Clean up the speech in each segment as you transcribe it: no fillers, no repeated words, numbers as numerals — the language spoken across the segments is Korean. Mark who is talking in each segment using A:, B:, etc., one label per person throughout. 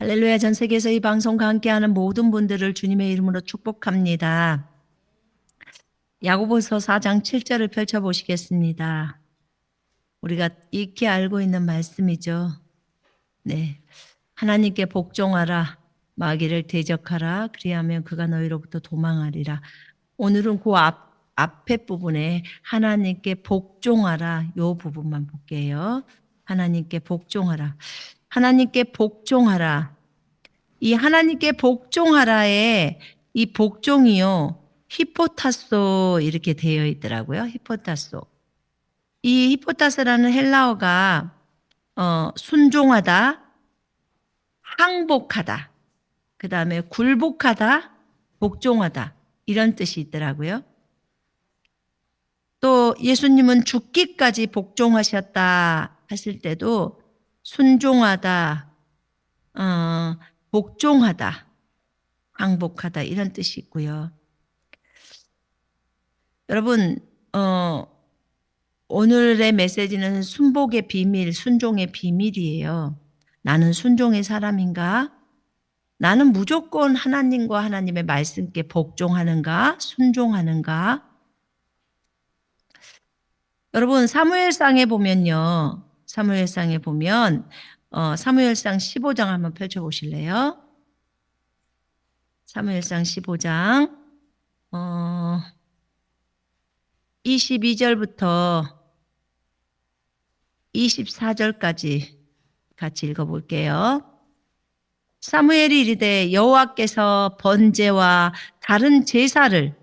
A: 할렐루야. 전 세계에서 이 방송과 함께하는 모든 분들을 주님의 이름으로 축복합니다. 야고보서 4장 7절을 펼쳐보시겠습니다. 우리가 익히 알고 있는 말씀이죠. 네, 하나님께 복종하라. 마귀를 대적하라. 그리하면 그가 너희로부터 도망하리라. 오늘은 그 앞에 부분에 하나님께 복종하라. 이 부분만 볼게요. 하나님께 복종하라. 하나님께 복종하라. 이 하나님께 복종하라의 이 복종이요, 히포타소 이렇게 되어 있더라고요. 히포타소. 이 히포타스라는 헬라어가 순종하다, 항복하다, 그 다음에 굴복하다, 복종하다 이런 뜻이 있더라고요. 또 예수님은 죽기까지 복종하셨다 하실 때도 순종하다, 복종하다, 항복하다 이런 뜻이 있고요. 여러분, 오늘의 메시지는 순복의 비밀, 순종의 비밀이에요. 나는 순종의 사람인가? 나는 무조건 하나님과 하나님의 말씀께 복종하는가? 순종하는가? 여러분, 사무엘상에 보면요. 사무엘상에 보면 사무엘상 15장 한번 펼쳐보실래요? 사무엘상 15장 22절부터 24절까지 같이 읽어볼게요. 사무엘이 이르되 여호와께서 번제와 다른 제사를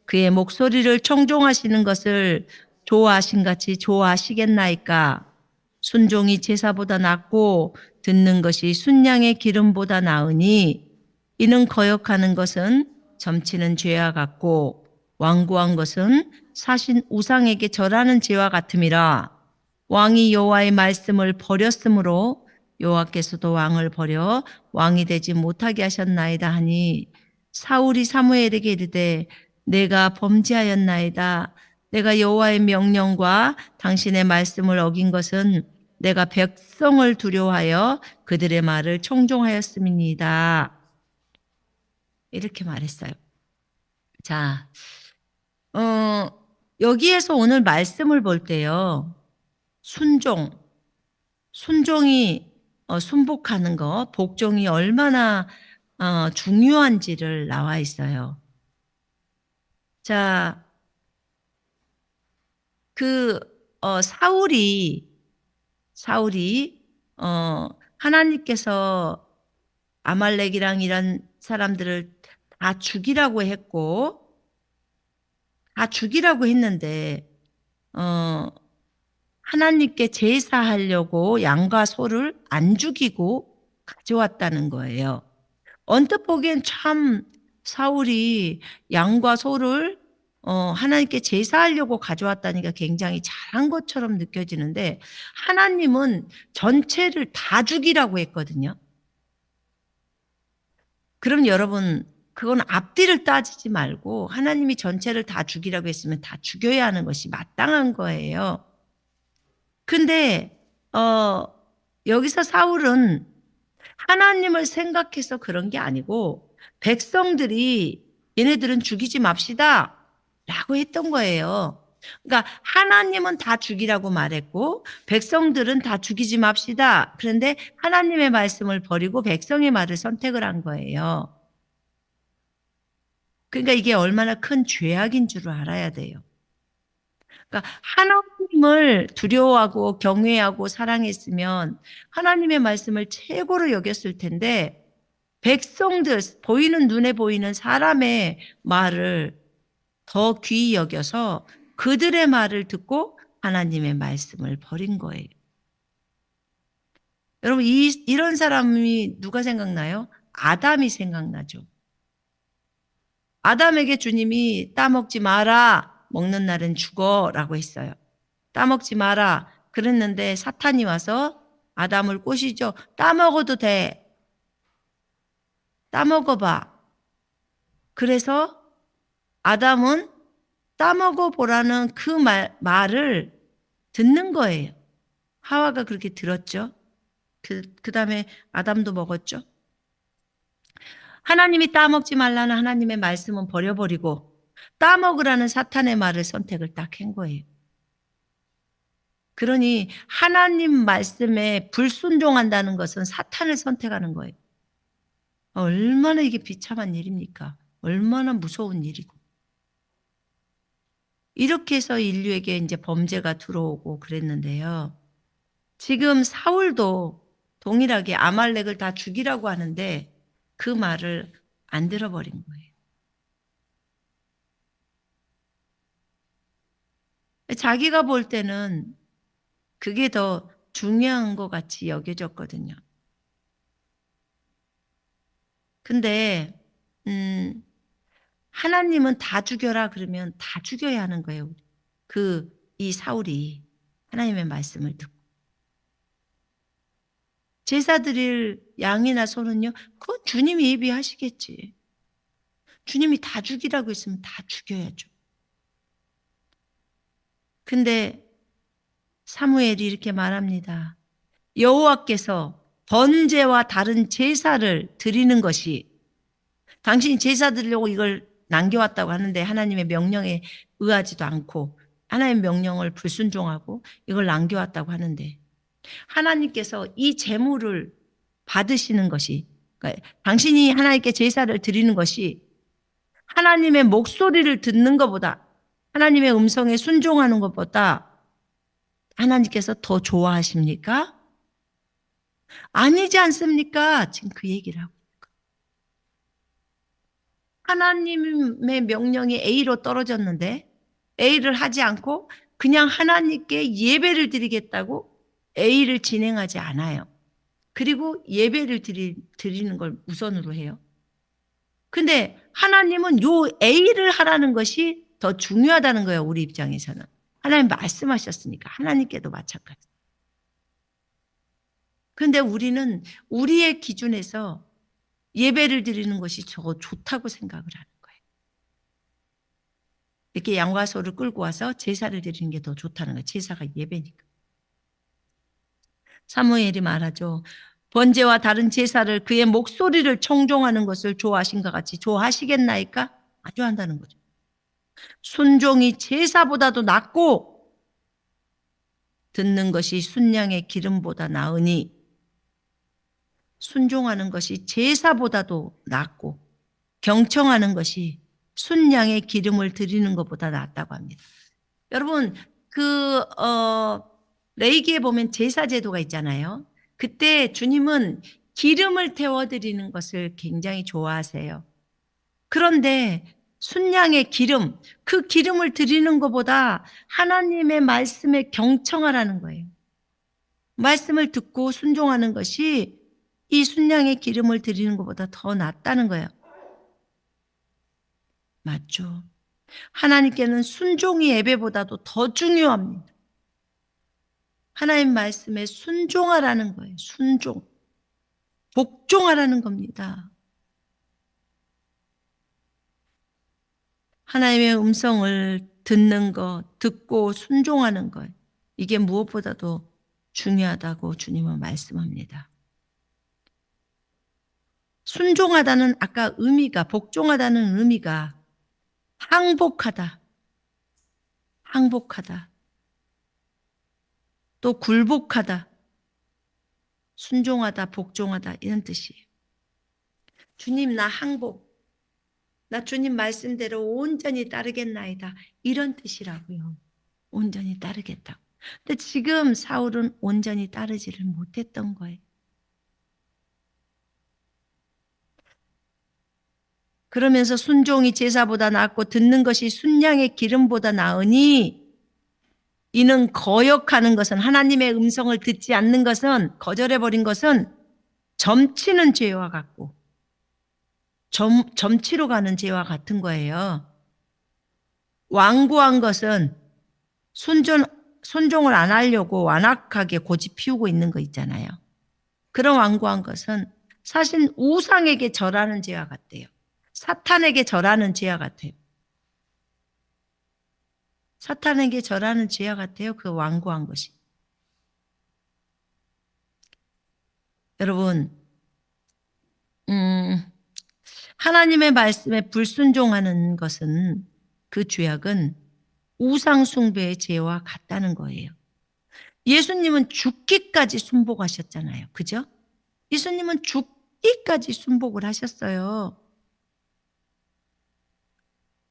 A: 그의 목소리를 청종하시는 것을 좋아하신 같이 좋아하시겠나이까? 순종이 제사보다 낫고 듣는 것이 순양의 기름보다 나으니 이는 거역하는 것은 점치는 죄와 같고 완고한 것은 사신 우상에게 절하는 죄와 같음이라. 왕이 여호와의 말씀을 버렸으므로 여호와께서도 왕을 버려 왕이 되지 못하게 하셨나이다 하니 사울이 사무엘에게 이르되 내가 범죄하였나이다. 내가 여호와의 명령과 당신의 말씀을 어긴 것은 내가 백성을 두려워하여 그들의 말을 청종하였음이니이다. 이렇게 말했어요. 자, 여기에서 오늘 말씀을 볼 때요. 순종이 순복하는 거, 복종이 얼마나 중요한지를 나와 있어요. 자, 사울이 하나님께서 아말렉이랑 이런 사람들을 다 죽이라고 했는데 하나님께 제사하려고 양과 소를 안 죽이고 가져왔다는 거예요. 언뜻 보기엔 참 사울이 양과 소를 하나님께 제사하려고 가져왔다니까 굉장히 잘한 것처럼 느껴지는데 하나님은 전체를 다 죽이라고 했거든요. 그럼 여러분, 그건 앞뒤를 따지지 말고 하나님이 전체를 다 죽이라고 했으면 다 죽여야 하는 것이 마땅한 거예요. 근데 여기서 사울은 하나님을 생각해서 그런 게 아니고 백성들이 얘네들은 죽이지 맙시다 라고 했던 거예요. 그러니까 하나님은 다 죽이라고 말했고 백성들은 다 죽이지 맙시다. 그런데 하나님의 말씀을 버리고 백성의 말을 선택을 한 거예요. 그러니까 이게 얼마나 큰 죄악인 줄 알아야 돼요. 그러니까 하나님을 두려워하고 경외하고 사랑했으면 하나님의 말씀을 최고로 여겼을 텐데 백성들, 눈에 보이는 사람의 말을 더 귀히 여겨서 그들의 말을 듣고 하나님의 말씀을 버린 거예요. 여러분, 이런 사람이 누가 생각나요? 아담이 생각나죠. 아담에게 주님이 따먹지 마라. 먹는 날은 죽어라고 했어요. 따먹지 마라. 그랬는데 사탄이 와서 아담을 꼬시죠. 따먹어도 돼. 따먹어봐. 그래서 아담은 따먹어보라는 그 말을 듣는 거예요. 하와가 그렇게 들었죠. 그 다음에 아담도 먹었죠. 하나님이 따먹지 말라는 하나님의 말씀은 버려버리고 따먹으라는 사탄의 말을 선택을 딱 한 거예요. 그러니 하나님 말씀에 불순종한다는 것은 사탄을 선택하는 거예요. 얼마나 이게 비참한 일입니까? 얼마나 무서운 일이고. 이렇게 해서 인류에게 이제 범죄가 들어오고 그랬는데요. 지금 사울도 동일하게 아말렉을 다 죽이라고 하는데 그 말을 안 들어버린 거예요. 자기가 볼 때는 그게 더 중요한 것 같이 여겨졌거든요. 근데 하나님은 다 죽여라 그러면 다 죽여야 하는 거예요. 이 사울이 하나님의 말씀을 듣고. 제사 드릴 양이나 소는요, 그건 주님이 예비하시겠지. 주님이 다 죽이라고 했으면 다 죽여야죠. 근데 사무엘이 이렇게 말합니다. 여호와께서 번제와 다른 제사를 드리는 것이 당신이 제사 드리려고 이걸 남겨왔다고 하는데 하나님의 명령에 의하지도 않고 하나님의 명령을 불순종하고 이걸 남겨왔다고 하는데 하나님께서 이 제물을 받으시는 것이 그러니까 당신이 하나님께 제사를 드리는 것이 하나님의 목소리를 듣는 것보다 하나님의 음성에 순종하는 것보다 하나님께서 더 좋아하십니까? 아니지 않습니까? 지금 그 얘기를 하고. 하나님의 명령이 A로 떨어졌는데 A를 하지 않고 그냥 하나님께 예배를 드리겠다고 A를 진행하지 않아요. 그리고 예배를 드리는 걸 우선으로 해요. 근데 하나님은 요 A를 하라는 것이 더 중요하다는 거예요. 우리 입장에서는. 하나님 말씀하셨으니까 하나님께도 마찬가지. 그런데 우리는 우리의 기준에서 예배를 드리는 것이 더 좋다고 생각을 하는 거예요. 이렇게 양과 소를 끌고 와서 제사를 드리는 게 더 좋다는 거예요. 제사가 예배니까. 사무엘이 말하죠. 번제와 다른 제사를 그의 목소리를 청종하는 것을 좋아하신 것 같이 좋아하시겠나이까? 아주 한다는 거죠. 순종이 제사보다도 낫고 듣는 것이 순양의 기름보다 나으니 순종하는 것이 제사보다도 낫고 경청하는 것이 순양의 기름을 드리는 것보다 낫다고 합니다. 여러분 레이기에 보면 제사 제도가 있잖아요. 그때 주님은 기름을 태워드리는 것을 굉장히 좋아하세요. 그런데 순양의 기름, 그 기름을 드리는 것보다 하나님의 말씀에 경청하라는 거예요. 말씀을 듣고 순종하는 것이 이 순양의 기름을 드리는 것보다 더 낫다는 거예요. 맞죠? 하나님께는 순종이 예배보다도 더 중요합니다. 하나님 말씀에 순종하라는 거예요. 순종. 복종하라는 겁니다. 하나님의 음성을 듣는 것, 듣고 순종하는 것, 이게 무엇보다도 중요하다고 주님은 말씀합니다. 순종하다는 아까 의미가, 복종하다는 의미가 항복하다, 항복하다, 또 굴복하다, 순종하다, 복종하다 이런 뜻이에요. 주님 나 항복, 나 주님 말씀대로 온전히 따르겠나이다 이런 뜻이라고요. 온전히 따르겠다고. 근데 지금 사울은 온전히 따르지를 못했던 거예요. 그러면서 순종이 제사보다 낫고 듣는 것이 순양의 기름보다 나으니 이는 거역하는 것은 하나님의 음성을 듣지 않는 것은 거절해버린 것은 점치는 죄와 같고 점치러 가는 죄와 같은 거예요. 완고한 것은 순종을 안 하려고 완악하게 고집 피우고 있는 거 있잖아요. 그런 완고한 것은 사실 우상에게 절하는 죄와 같대요. 사탄에게 절하는 죄와 같아요. 사탄에게 절하는 죄와 같아요. 그 완고한 것이. 여러분, 음, 하나님의 말씀에 불순종하는 것은 그 죄악은 우상숭배의 죄와 같다는 거예요. 예수님은 죽기까지 순복하셨잖아요. 그죠? 예수님은 죽기까지 순복을 하셨어요.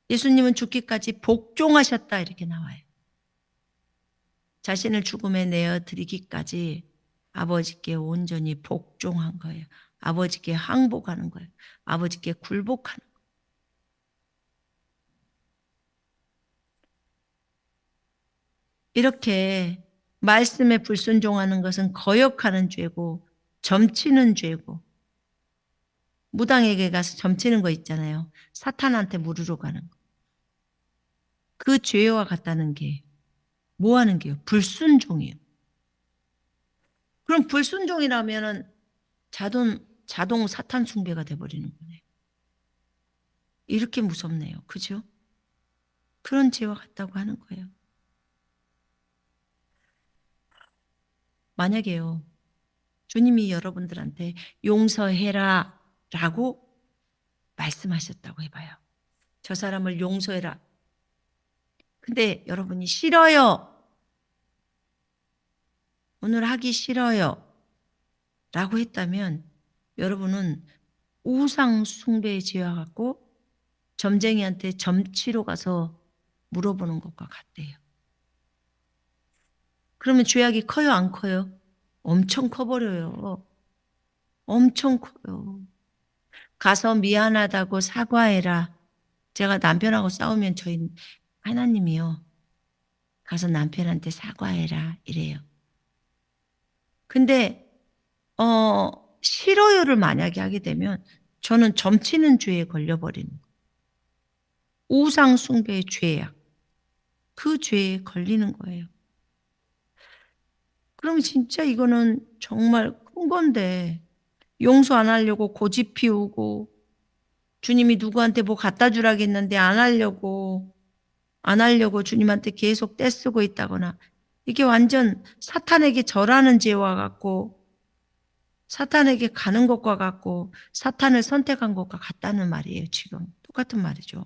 A: 예수님은 죽기까지 복종하셨다 이렇게 나와요. 자신을 죽음에 내어 드리기까지 아버지께 온전히 복종한 거예요. 아버지께 항복하는 거예요. 아버지께 굴복하는 거예요. 이렇게 말씀에 불순종하는 것은 거역하는 죄고 점치는 죄고, 무당에게 가서 점치는 거 있잖아요. 사탄한테 물으러 가는 거. 그 죄와 같다는 게 뭐 하는 게요? 불순종이에요. 그럼 불순종이라면은 자동 사탄 숭배가 돼버리는 거네요. 이렇게 무섭네요. 그죠? 그런 죄와 같다고 하는 거예요. 만약에요, 주님이 여러분들한테 용서해라 라고 말씀하셨다고 해봐요. 저 사람을 용서해라. 근데 여러분이 싫어요. 오늘 하기 싫어요. 라고 했다면 여러분은 우상 숭배의 죄와 같고 점쟁이한테 점치러 가서 물어보는 것과 같대요. 그러면 죄악이 커요, 안 커요? 엄청 커버려요. 엄청 커요. 가서 미안하다고 사과해라. 제가 남편하고 싸우면 저희 하나님이요. 가서 남편한테 사과해라 이래요. 근데 싫어요를 만약에 하게 되면 저는 점치는 죄에 걸려버리는 거예요. 우상 숭배의 죄야. 그 죄에 걸리는 거예요. 그럼 진짜 이거는 정말 큰 건데 용서 안 하려고 고집 피우고 주님이 누구한테 뭐 갖다 주라겠는데 안 하려고 주님한테 계속 떼쓰고 있다거나 이게 완전 사탄에게 절하는 죄와 같고 사탄에게 가는 것과 같고 사탄을 선택한 것과 같다는 말이에요. 지금 똑같은 말이죠.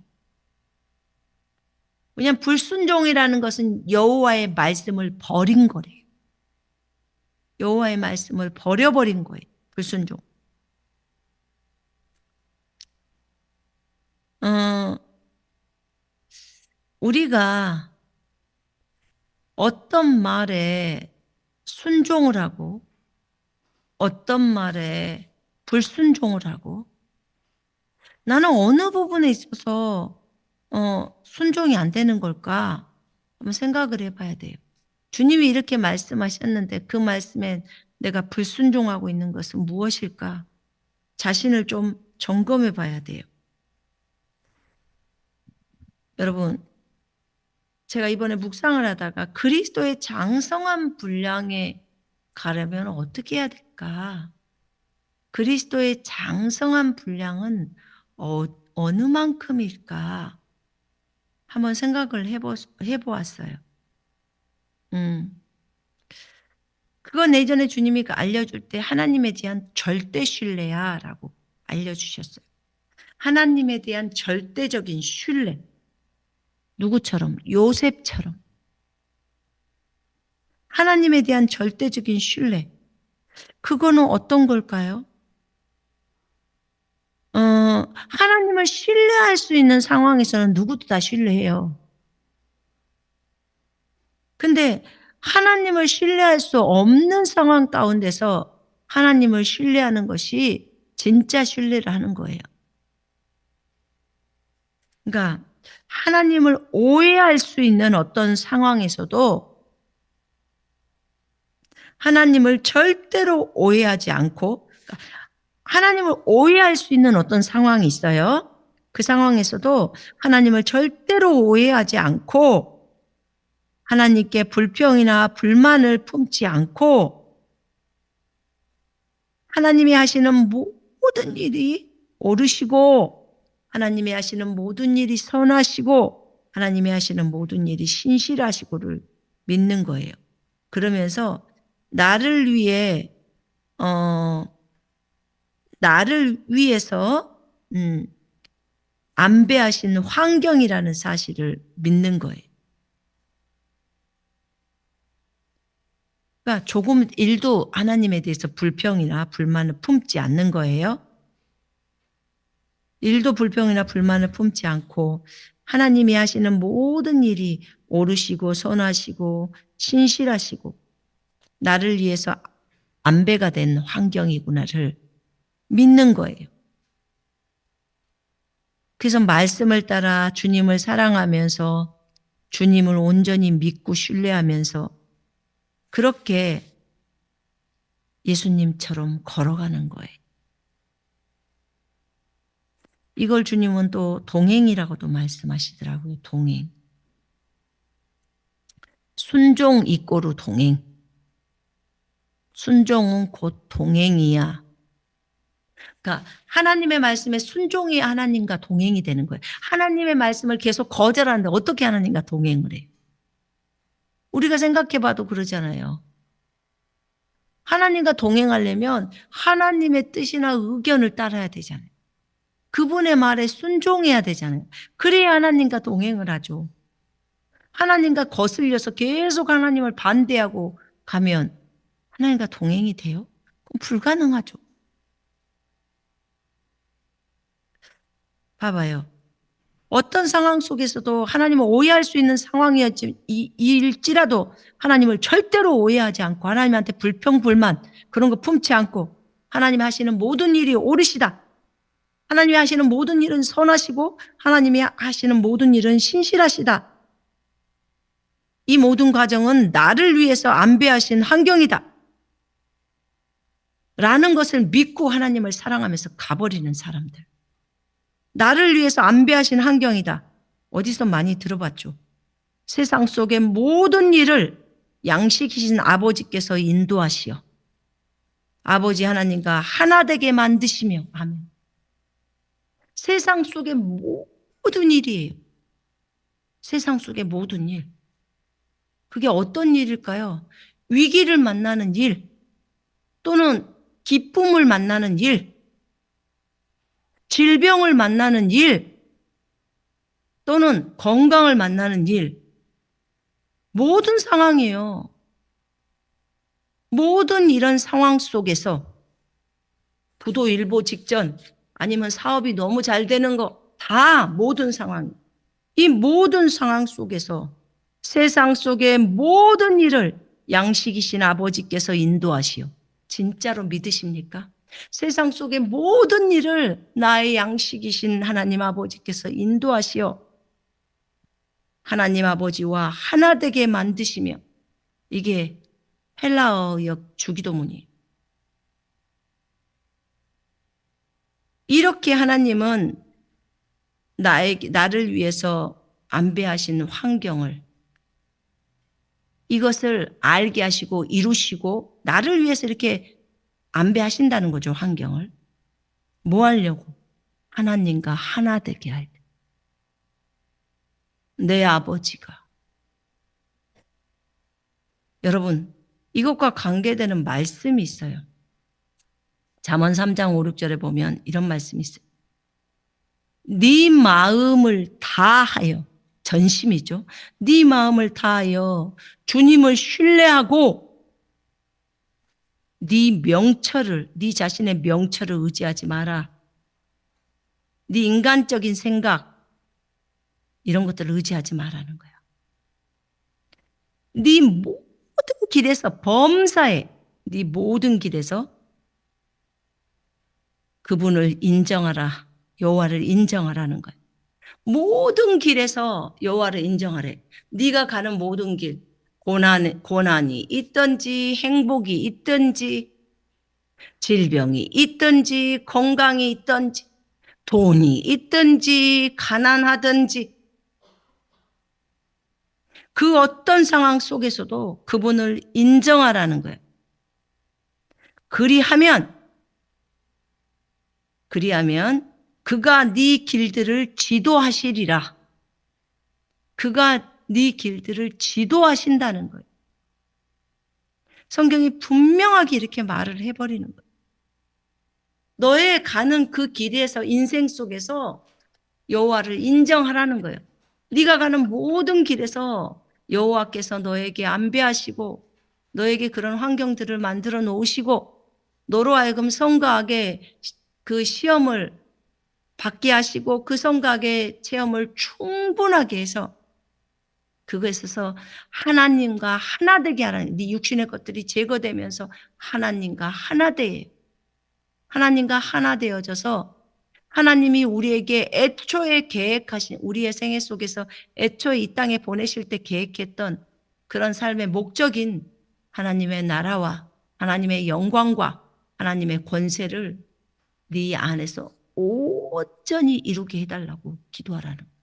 A: 왜냐하면 불순종이라는 것은 여호와의 말씀을 버린 거래요. 여호와의 말씀을 버려버린 거예요. 불순종. 우리가 어떤 말에 순종을 하고 어떤 말에 불순종을 하고 나는 어느 부분에 있어서 순종이 안 되는 걸까? 한번 생각을 해봐야 돼요. 주님이 이렇게 말씀하셨는데 그 말씀에 내가 불순종하고 있는 것은 무엇일까? 자신을 좀 점검해 봐야 돼요. 여러분, 제가 이번에 묵상을 하다가 그리스도의 장성한 분량에 가려면 어떻게 해야 될까? 그리스도의 장성한 분량은 어느 만큼일까? 한번 생각을 해보았어요. 그건 예전에 주님이 알려줄 때 하나님에 대한 절대 신뢰야 라고 알려주셨어요. 하나님에 대한 절대적인 신뢰. 누구처럼? 요셉처럼. 하나님에 대한 절대적인 신뢰. 그거는 어떤 걸까요? 하나님을 신뢰할 수 있는 상황에서는 누구도 다 신뢰해요. 근데 하나님을 신뢰할 수 없는 상황 가운데서 하나님을 신뢰하는 것이 진짜 신뢰를 하는 거예요. 그러니까 하나님을 오해할 수 있는 어떤 상황에서도 하나님을 절대로 오해하지 않고, 하나님을 오해할 수 있는 어떤 상황이 있어요. 그 상황에서도 하나님을 절대로 오해하지 않고 하나님께 불평이나 불만을 품지 않고 하나님이 하시는 모든 일이 옳으시고 하나님이 하시는 모든 일이 선하시고 하나님이 하시는 모든 일이 신실하시고를 믿는 거예요. 그러면서 나를 위해 나를 위해서 안배하신 환경이라는 사실을 믿는 거예요. 그러니까 조금 일도 하나님에 대해서 불평이나 불만을 품지 않는 거예요. 일도 불평이나 불만을 품지 않고 하나님이 하시는 모든 일이 옳으시고 선하시고 신실하시고 나를 위해서 안배가 된 환경이구나를 믿는 거예요. 그래서 말씀을 따라 주님을 사랑하면서 주님을 온전히 믿고 신뢰하면서 그렇게 예수님처럼 걸어가는 거예요. 이걸 주님은 또 동행이라고도 말씀하시더라고요. 동행. 순종 이꼬르 동행. 순종은 곧 동행이야. 그러니까 하나님의 말씀에 순종이 하나님과 동행이 되는 거예요. 하나님의 말씀을 계속 거절하는데 어떻게 하나님과 동행을 해요? 우리가 생각해봐도 그러잖아요. 하나님과 동행하려면 하나님의 뜻이나 의견을 따라야 되잖아요. 그분의 말에 순종해야 되잖아요. 그래야 하나님과 동행을 하죠. 하나님과 거슬려서 계속 하나님을 반대하고 가면 하나님과 동행이 돼요? 그럼 불가능하죠. 봐봐요. 어떤 상황 속에서도 하나님을 오해할 수 있는 상황일지라도 하나님을 절대로 오해하지 않고 하나님한테 불평, 불만 그런 거 품지 않고 하나님이 하시는 모든 일이 옳으시다. 하나님이 하시는 모든 일은 선하시고 하나님이 하시는 모든 일은 신실하시다. 이 모든 과정은 나를 위해서 안배하신 환경이다. 라는 것을 믿고 하나님을 사랑하면서 가버리는 사람들. 나를 위해서 안배하신 환경이다. 어디서 많이 들어봤죠. 세상 속의 모든 일을 양식이신 아버지께서 인도하시어 아버지 하나님과 하나 되게 만드시며 아멘. 세상 속의 모든 일이에요. 세상 속의 모든 일. 그게 어떤 일일까요? 위기를 만나는 일 또는 기쁨을 만나는 일, 질병을 만나는 일 또는 건강을 만나는 일, 모든 상황이에요. 모든 이런 상황 속에서 부도일보 직전 아니면 사업이 너무 잘 되는 거 다 모든 상황. 이 모든 상황 속에서 세상 속의 모든 일을 양식이신 아버지께서 인도하시오. 진짜로 믿으십니까? 세상 속의 모든 일을 나의 양식이신 하나님 아버지께서 인도하시어 하나님 아버지와 하나 되게 만드시며 이게 헬라어역 주기도문이에요. 이렇게 하나님은 나를 위해서 안배하신 환경을 이것을 알게 하시고 이루시고 나를 위해서 이렇게 안배하신다는 거죠. 환경을. 뭐 하려고? 하나님과 하나 되게 할 때. 내 아버지가. 여러분 이것과 관계되는 말씀이 있어요. 잠언 3장 5, 6절에 보면 이런 말씀이 있어요. 네 마음을 다하여 전심이죠. 네 마음을 다하여 주님을 신뢰하고 네 명철을 네 자신의 명철을 의지하지 마라. 네 인간적인 생각 이런 것들을 의지하지 말라는 거야. 네 모든 길에서 범사에 네 모든 길에서 그분을 인정하라. 여호와를 인정하라는 거예요. 모든 길에서 여호와를 인정하래. 네가 가는 모든 길, 고난이 있든지 행복이 있든지 질병이 있든지 건강이 있든지 돈이 있든지 가난하든지 그 어떤 상황 속에서도 그분을 인정하라는 거예요. 그리하면 그가 네 길들을 지도하시리라. 그가 네 길들을 지도하신다는 거예요. 성경이 분명하게 이렇게 말을 해버리는 거예요. 너의 가는 그 길에서 인생 속에서 여호와를 인정하라는 거예요. 네가 가는 모든 길에서 여호와께서 너에게 안배하시고 너에게 그런 환경들을 만들어 놓으시고 너로 하여금 성가하게 그 시험을 받게 하시고 그 성가하게 체험을 충분하게 해서 그것에서 하나님과 하나 되게 하라는, 네 육신의 것들이 제거되면서 하나님과 하나 되어요. 하나님과 하나 되어져서 하나님이 우리에게 애초에 계획하신, 우리의 생애 속에서 애초에 이 땅에 보내실 때 계획했던 그런 삶의 목적인 하나님의 나라와 하나님의 영광과 하나님의 권세를 네 안에서 온전히 이루게 해달라고 기도하라는 거예요.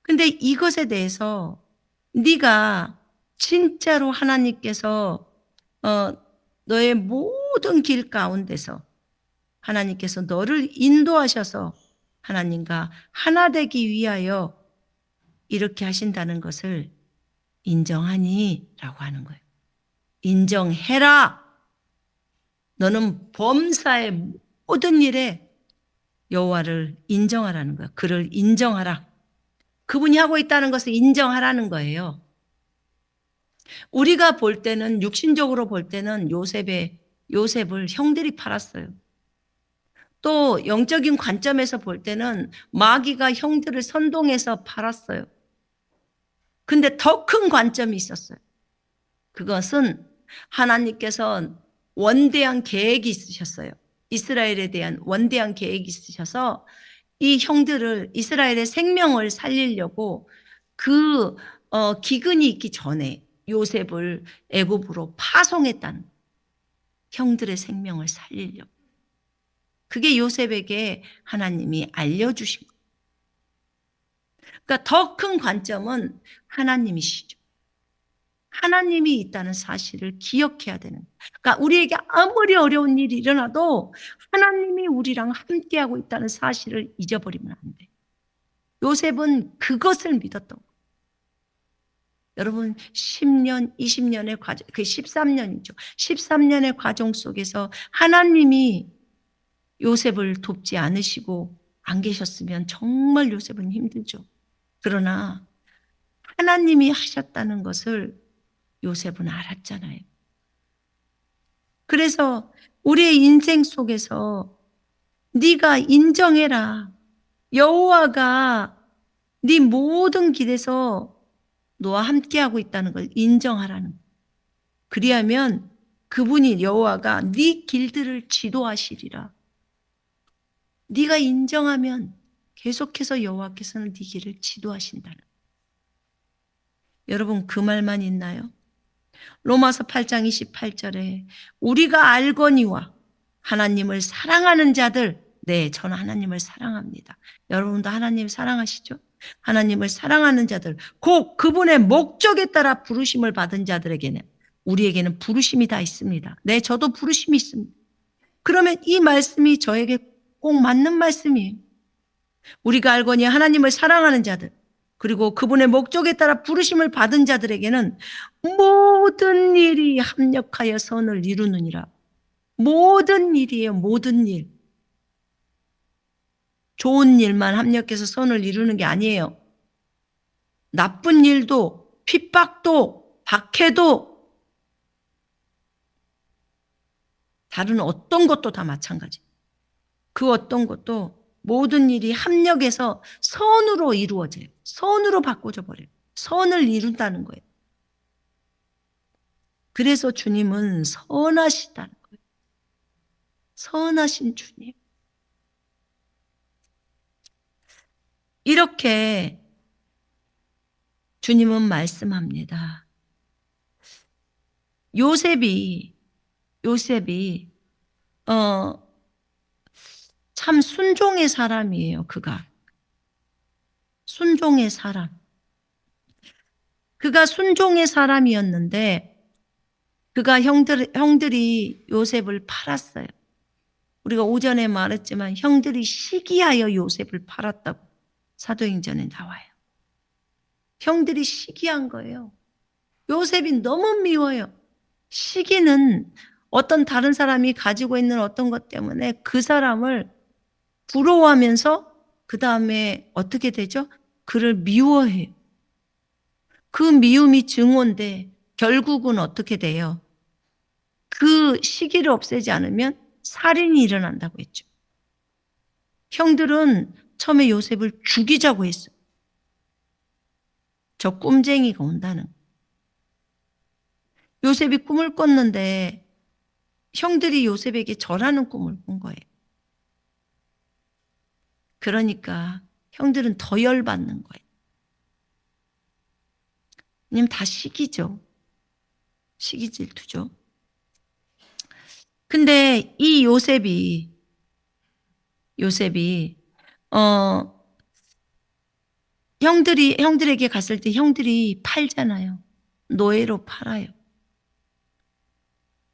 A: 근데 이것에 대해서 네가 진짜로 하나님께서 너의 모든 길 가운데서 하나님께서 너를 인도하셔서 하나님과 하나 되기 위하여 이렇게 하신다는 것을 인정하니? 라고 하는 거예요. 인정해라. 너는 범사의 모든 일에 여호와를 인정하라는 거예요. 그를 인정하라. 그분이 하고 있다는 것을 인정하라는 거예요. 우리가 볼 때는, 육신적으로 볼 때는 요셉을 형들이 팔았어요. 또 영적인 관점에서 볼 때는 마귀가 형들을 선동해서 팔았어요. 근데 더 큰 관점이 있었어요. 그것은 하나님께서 원대한 계획이 있으셨어요. 이스라엘에 대한 원대한 계획이 있으셔서 이 형들을, 이스라엘의 생명을 살리려고 그 기근이 있기 전에 요셉을 애굽으로 파송했다는, 형들의 생명을 살리려고. 그게 요셉에게 하나님이 알려주신 거예요. 그러니까 더 큰 관점은 하나님이시죠. 하나님이 있다는 사실을 기억해야 되는 거예요. 그러니까 우리에게 아무리 어려운 일이 일어나도 하나님이 우리랑 함께하고 있다는 사실을 잊어버리면 안 돼요. 요셉은 그것을 믿었던 거예요. 여러분 10년, 20년의 과정, 그 13년이죠. 13년의 과정 속에서 하나님이 요셉을 돕지 않으시고 안 계셨으면 정말 요셉은 힘들죠. 그러나 하나님이 하셨다는 것을 요셉은 알았잖아요. 그래서 우리의 인생 속에서 네가 인정해라. 여호와가 네 모든 길에서 너와 함께하고 있다는 걸 인정하라는 거예요. 그리하면 그분이 여호와가 네 길들을 지도하시리라. 네가 인정하면 계속해서 여호와께서는 네 길을 지도하신다는 거예요. 여러분 그 말만 있나요? 로마서 8장 28절에 우리가 알거니와 하나님을 사랑하는 자들, 네, 저는 하나님을 사랑합니다. 여러분도 하나님 사랑하시죠? 하나님을 사랑하는 자들, 곧 그분의 목적에 따라 부르심을 받은 자들에게는, 우리에게는 부르심이 다 있습니다. 네, 저도 부르심이 있습니다. 그러면 이 말씀이 저에게 꼭 맞는 말씀이에요. 우리가 알거니 하나님을 사랑하는 자들, 그리고 그분의 목적에 따라 부르심을 받은 자들에게는 모든 일이 합력하여 선을 이루느니라. 모든 일이에요. 모든 일. 좋은 일만 합력해서 선을 이루는 게 아니에요. 나쁜 일도, 핍박도, 박해도, 다른 어떤 것도 다 마찬가지. 그 어떤 것도 모든 일이 합력해서 선으로 이루어져요. 선으로 바꿔져 버려요. 선을 이룬다는 거예요. 그래서 주님은 선하시다는 거예요. 선하신 주님. 이렇게 주님은 말씀합니다. 요셉이 참 순종의 사람이에요. 그가 순종의 사람. 그가 순종의 사람이었는데 그가 형들이 요셉을 팔았어요. 우리가 오전에 말했지만 형들이 시기하여 요셉을 팔았다고 사도행전에 나와요. 형들이 시기한 거예요. 요셉이 너무 미워요. 시기는 어떤 다른 사람이 가지고 있는 어떤 것 때문에 그 사람을 부러워하면서 그 다음에 어떻게 되죠? 그를 미워해요. 그 미움이 증오인데 결국은 어떻게 돼요? 그 시기를 없애지 않으면 살인이 일어난다고 했죠. 형들은 처음에 요셉을 죽이자고 했어요. 저 꿈쟁이가 온다는. 요셉이 꿈을 꿨는데 형들이 요셉에게 절하는 꿈을 꾼 거예요. 그러니까 형들은 더 열받는 거예요. 왜냐면 다 시기죠. 시기 질투죠. 근데 이 요셉이 형들에게 갔을 때 형들이 팔잖아요. 노예로 팔아요.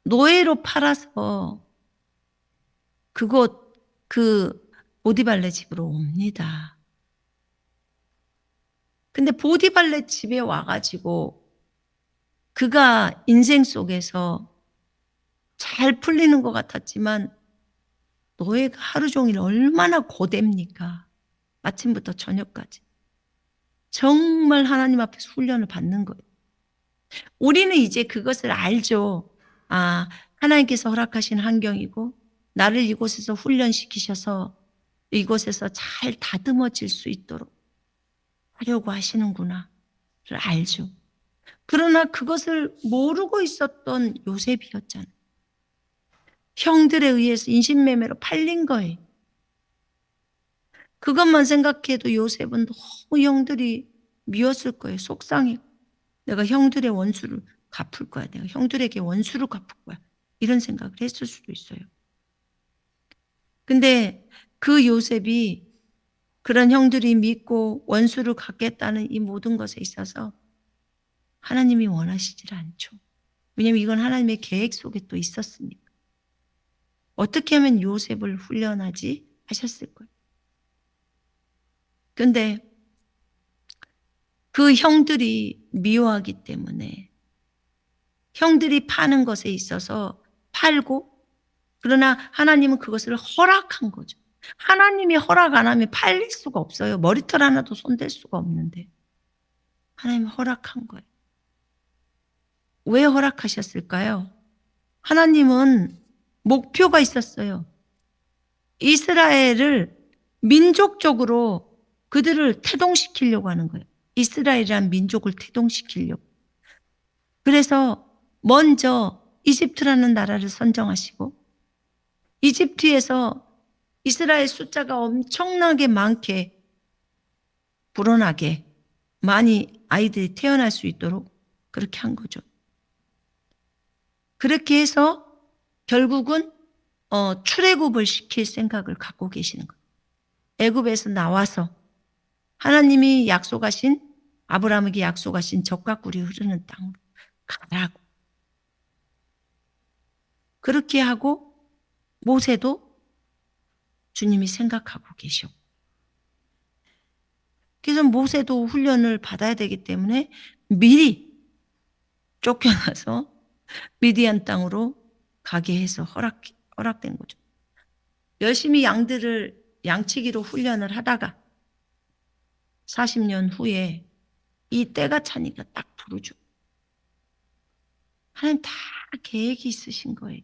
A: 노예로 팔아서 그 보디발레 집으로 옵니다. 근데 보디발레 집에 와가지고 그가 인생 속에서 잘 풀리는 것 같았지만 노예가 하루 종일 얼마나 고됩니까? 아침부터 저녁까지. 정말 하나님 앞에서 훈련을 받는 거예요. 우리는 이제 그것을 알죠. 아, 하나님께서 허락하신 환경이고 나를 이곳에서 훈련시키셔서 이곳에서 잘 다듬어질 수 있도록 하려고 하시는구나를 알죠. 그러나 그것을 모르고 있었던 요셉이었잖아요. 형들에 의해서 인신매매로 팔린 거예요. 그것만 생각해도 요셉은 너무 형들이 미웠을 거예요. 속상해. 내가 형들의 원수를 갚을 거야. 내가 형들에게 원수를 갚을 거야. 이런 생각을 했을 수도 있어요. 근데 그 요셉이 그런 형들이 믿고 원수를 갚겠다는 이 모든 것에 있어서 하나님이 원하시질 않죠. 왜냐하면 이건 하나님의 계획 속에 또 있었으니까. 어떻게 하면 요셉을 훈련하지 하셨을 거예요. 그런데 그 형들이 미워하기 때문에 형들이 파는 것에 있어서 팔고, 그러나 하나님은 그것을 허락한 거죠. 하나님이 허락 안 하면 팔릴 수가 없어요. 머리털 하나도 손댈 수가 없는데 하나님이 허락한 거예요. 왜 허락하셨을까요? 하나님은 목표가 있었어요. 이스라엘을 민족적으로 그들을 태동시키려고 하는 거예요. 이스라엘이란 민족을 태동시키려고. 그래서 먼저 이집트라는 나라를 선정하시고 이집트에서 이스라엘 숫자가 엄청나게 많게 불어나게 많이 아이들이 태어날 수 있도록 그렇게 한 거죠. 그렇게 해서 결국은 출애굽을 시킬 생각을 갖고 계시는 거예요. 애굽에서 나와서 하나님이 약속하신 아브라함에게 약속하신 젖과 꿀이 흐르는 땅으로 가라고. 그렇게 하고 모세도 주님이 생각하고 계셨고, 그래서 모세도 훈련을 받아야 되기 때문에 미리 쫓겨나서 미디안 땅으로 가게 해서 허락된 거죠. 열심히 양들을 양치기로 훈련을 하다가 40년 후에 이 때가 차니까 딱 부르죠. 하나님 다 계획이 있으신 거예요.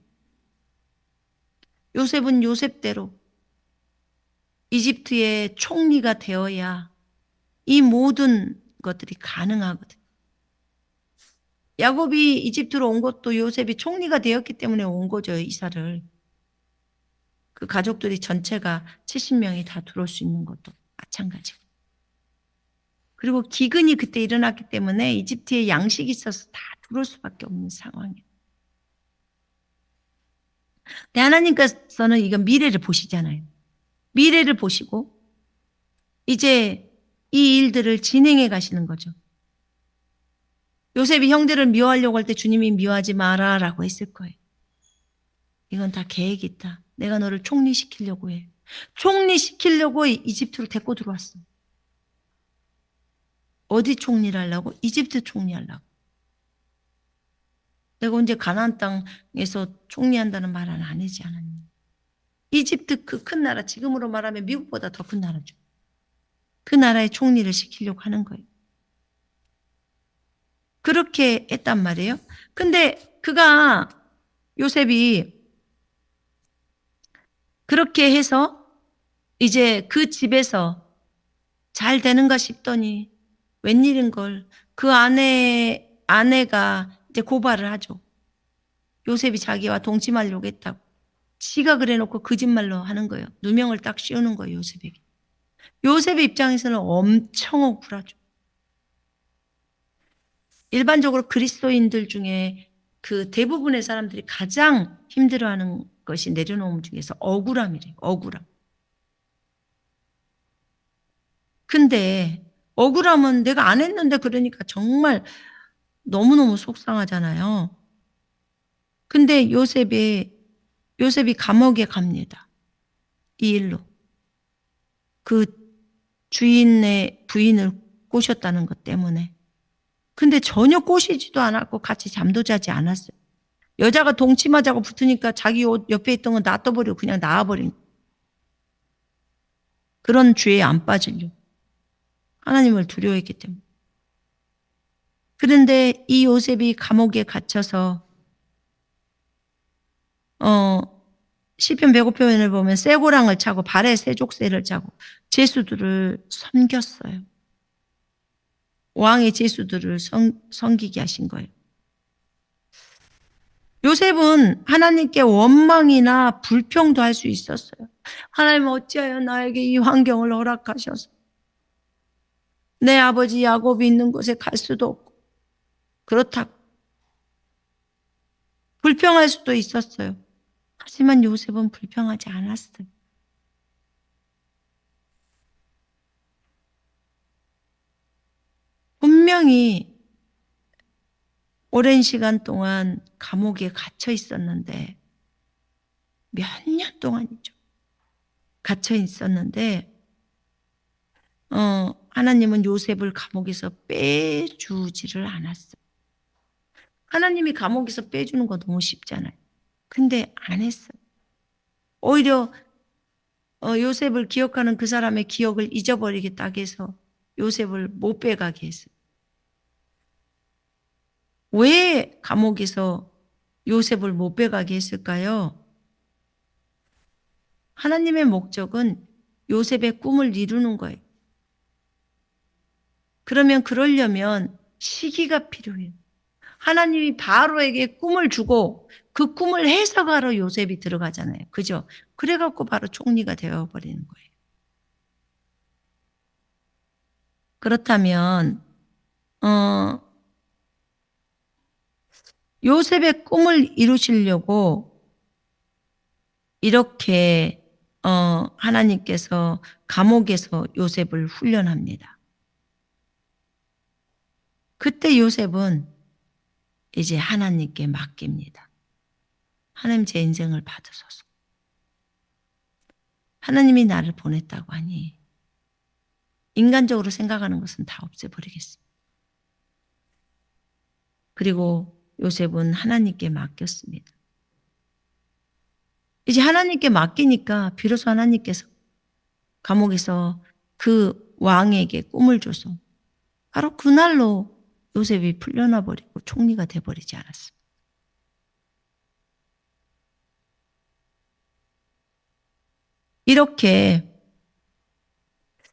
A: 요셉은 요셉대로 이집트의 총리가 되어야 이 모든 것들이 가능하거든. 야곱이 이집트로 온 것도 요셉이 총리가 되었기 때문에 온 거죠. 이사를. 그 가족들이 전체가 70명이 다 들어올 수 있는 것도 마찬가지고. 그리고 기근이 그때 일어났기 때문에 이집트에 양식이 있어서 다 들어올 수밖에 없는 상황이에요. 근데 하나님께서는 이건 미래를 보시잖아요. 미래를 보시고 이제 이 일들을 진행해 가시는 거죠. 요셉이 형들을 미워하려고 할 때 주님이 미워하지 마라 라고 했을 거예요. 이건 다 계획이 있다. 내가 너를 총리시키려고 해. 총리시키려고 이집트로 데리고 들어왔어. 어디 총리를 하려고? 이집트 총리하려고. 내가 언제 가나안 땅에서 총리한다는 말은 안 하지 않았니? 이집트 그 큰 나라, 지금으로 말하면 미국보다 더 큰 나라죠. 그 나라의 총리를 시키려고 하는 거예요. 그렇게 했단 말이에요. 근데 그가 요셉이 그렇게 해서 이제 그 집에서 잘 되는가 싶더니 웬일인 걸 그 아내가 이제 고발을 하죠. 요셉이 자기와 동침하려고 했다고. 지가 그래놓고 거짓말로 하는 거예요. 누명을 딱 씌우는 거예요, 요셉에게. 요셉의 입장에서는 엄청 억울하죠. 일반적으로 그리스도인들 중에 그 대부분의 사람들이 가장 힘들어하는 것이 내려놓음 중에서 억울함이래요. 억울함. 근데 억울함은 내가 안 했는데 그러니까 정말 너무너무 속상하잖아요. 근데 요셉이 감옥에 갑니다. 이 일로. 그 주인의 부인을 꼬셨다는 것 때문에. 근데 전혀 꼬시지도 않았고 같이 잠도 자지 않았어요. 여자가 동침하자고 붙으니까 자기 옷 옆에 있던 거 놔둬버리고 그냥 나와버린 그런 죄에 안 빠지려고. 하나님을 두려워했기 때문에. 그런데 이 요셉이 감옥에 갇혀서 시편 105편을 보면 쇠고랑을 차고 발에 세족쇠를 차고 제수들을 섬겼어요. 왕의 제수들을 섬기게 하신 거예요. 요셉은 하나님께 원망이나 불평도 할 수 있었어요. 하나님 어찌하여 나에게 이 환경을 허락하셔서 내 아버지 야곱이 있는 곳에 갈 수도 없고 그렇다고 불평할 수도 있었어요. 하지만 요셉은 불평하지 않았어요. 분명히 오랜 시간 동안 감옥에 갇혀 있었는데 몇 년 동안이죠. 갇혀 있었는데 하나님은 요셉을 감옥에서 빼주지를 않았어요. 하나님이 감옥에서 빼주는 거 너무 쉽잖아요. 근데 안 했어요. 오히려 요셉을 기억하는 그 사람의 기억을 잊어버리겠다 해서 요셉을 못 빼가게 했어요. 왜 감옥에서 요셉을 못 빼가게 했을까요? 하나님의 목적은 요셉의 꿈을 이루는 거예요. 그러면 그러려면 시기가 필요해요. 하나님이 바로에게 꿈을 주고 그 꿈을 해석하러 요셉이 들어가잖아요. 그죠? 그래갖고 바로 총리가 되어버리는 거예요. 그렇다면 요셉의 꿈을 이루시려고 이렇게 하나님께서 감옥에서 요셉을 훈련합니다. 그때 요셉은 이제 하나님께 맡깁니다. 하나님 제 인생을 받으소서. 하나님이 나를 보냈다고 하니 인간적으로 생각하는 것은 다 없애버리겠습니다. 그리고 요셉은 하나님께 맡겼습니다. 이제 하나님께 맡기니까 비로소 하나님께서 감옥에서 그 왕에게 꿈을 줘서 바로 그날로 요셉이 풀려나 버리고 총리가 돼버리지 않았습니다. 이렇게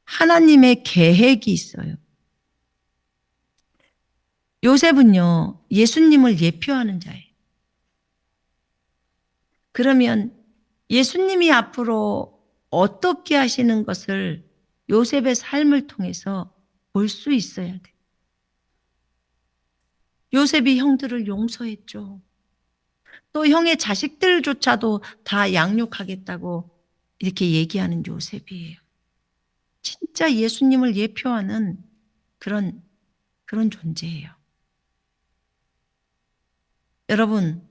A: 하나님의 계획이 있어요. 요셉은요, 예수님을 예표하는 자예요. 그러면 예수님이 앞으로 어떻게 하시는 것을 요셉의 삶을 통해서 볼 수 있어야 돼요. 요셉이 형들을 용서했죠. 또 형의 자식들조차도 다 양육하겠다고 이렇게 얘기하는 요셉이에요. 진짜 예수님을 예표하는 그런 존재예요. 여러분,